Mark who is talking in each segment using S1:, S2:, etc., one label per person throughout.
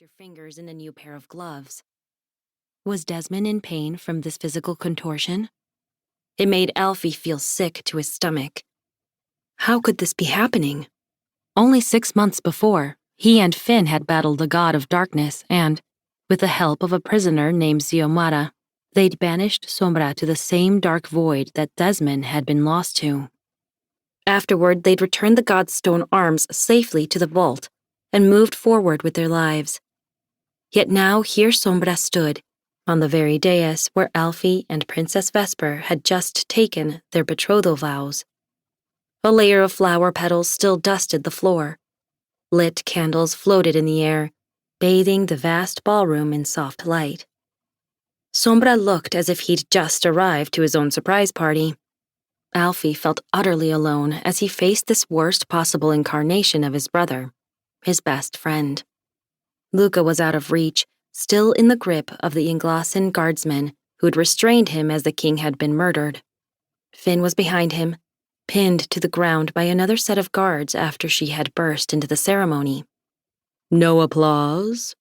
S1: your fingers in a new pair of gloves. Was Desmond in pain from this physical contortion? It made Alfie feel sick to his stomach. How could this be happening? Only 6 months before, he and Finn had battled the god of darkness and, with the help of a prisoner named Xiomara, they'd banished Sombra to the same dark void that Desmond had been lost to. Afterward, they'd returned the god's stone arms safely to the vault and moved forward with their lives. Yet now here Sombra stood, on the very dais where Alfie and Princess Vesper had just taken their betrothal vows. A layer of flower petals still dusted the floor. Lit candles floated in the air, bathing the vast ballroom in soft light. Sombra looked as if he'd just arrived to his own surprise party. Alfie felt utterly alone as he faced this worst possible incarnation of his brother, his best friend. Luca was out of reach, still in the grip of the Englassan guardsmen who'd restrained him as the king had been murdered. Finn was behind him, pinned to the ground by another set of guards after she had burst into the ceremony.
S2: No applause?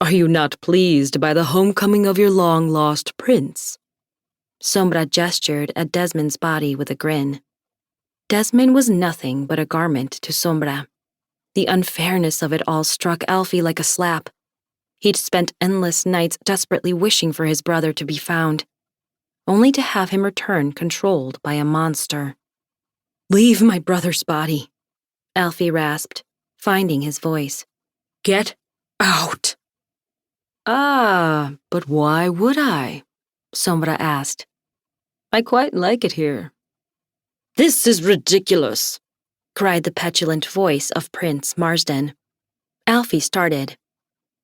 S2: Are you not pleased by the homecoming of your long-lost prince?
S1: Sombra gestured at Desmond's body with a grin. Desmond was nothing but a garment to Sombra. The unfairness of it all struck Alfie like a slap. He'd spent endless nights desperately wishing for his brother to be found, only to have him return controlled by a monster.
S2: "Leave my brother's body,"
S1: Alfie rasped, finding his voice.
S2: "Get out."
S1: "Ah, but why would I?" Sombra asked. "I quite like it here."
S2: "This is ridiculous,"
S1: cried the petulant voice of Prince Marsden. Alfie started.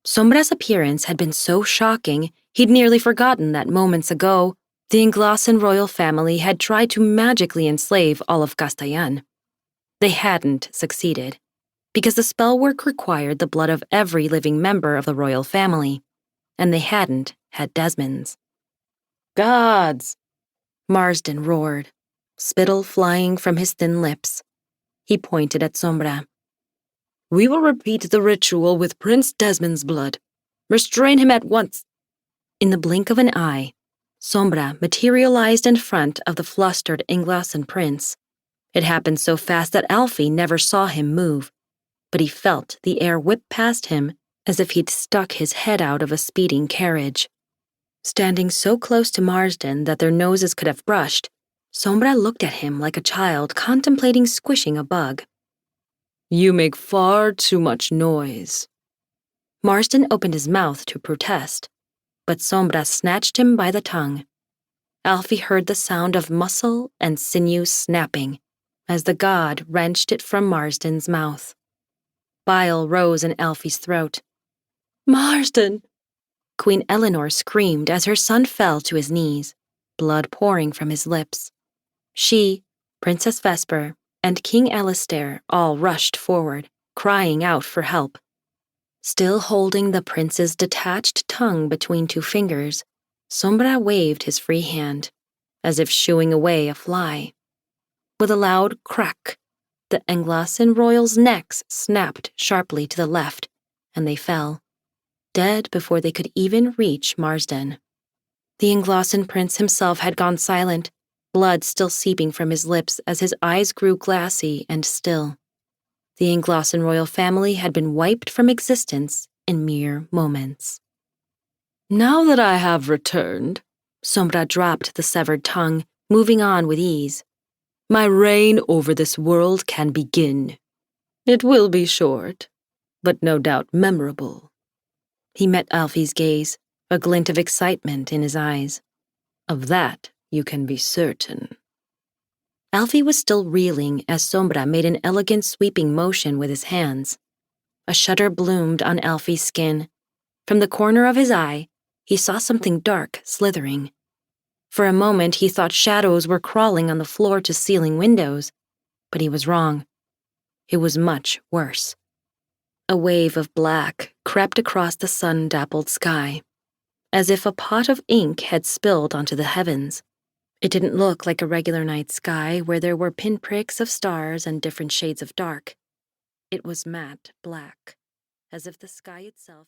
S1: Sombra's appearance had been so shocking, he'd nearly forgotten that moments ago, the Englassan royal family had tried to magically enslave all of Castallan. They hadn't succeeded, because the spell work required the blood of every living member of the royal family, and they hadn't had Desmond's.
S2: "Gods!"
S1: Marsden roared, spittle flying from his thin lips. He pointed at Sombra.
S2: "We will repeat the ritual with Prince Desmond's blood. Restrain him at once."
S1: In the blink of an eye, Sombra materialized in front of the flustered Englassan prince. It happened so fast that Alfie never saw him move, but he felt the air whip past him as if he'd stuck his head out of a speeding carriage. Standing so close to Marsden that their noses could have brushed, Sombra looked at him like a child contemplating squishing a bug.
S2: "You make far too much noise."
S1: Marsden opened his mouth to protest, but Sombra snatched him by the tongue. Alfie heard the sound of muscle and sinew snapping as the god wrenched it from Marsden's mouth. Bile rose in Alfie's throat.
S2: "Marsden!"
S1: Queen Eleanor screamed as her son fell to his knees, blood pouring from his lips. She, Princess Vesper, and King Alistair all rushed forward, crying out for help. Still holding the prince's detached tongue between two fingers, Sombra waved his free hand, as if shooing away a fly. With a loud crack, the Englassan royals' necks snapped sharply to the left, and they fell, dead before they could even reach Marsden. The Englassan prince himself had gone silent, blood still seeping from his lips as his eyes grew glassy and still. The Englassan royal family had been wiped from existence in mere moments.
S2: "Now that I have returned,"
S1: Sombra dropped the severed tongue, moving on with ease,
S2: "my reign over this world can begin. It will be short, but no doubt memorable."
S1: He met Alfie's gaze, a glint of excitement in his eyes.
S2: "Of that you can be certain."
S1: Alfie was still reeling as Sombra made an elegant sweeping motion with his hands. A shudder bloomed on Alfie's skin. From the corner of his eye, he saw something dark slithering. For a moment, he thought shadows were crawling on the floor-to-ceiling windows, but he was wrong. It was much worse. A wave of black crept across the sun-dappled sky, as if a pot of ink had spilled onto the heavens. It didn't look like a regular night sky where there were pinpricks of stars and different shades of dark. It was matte black, as if the sky itself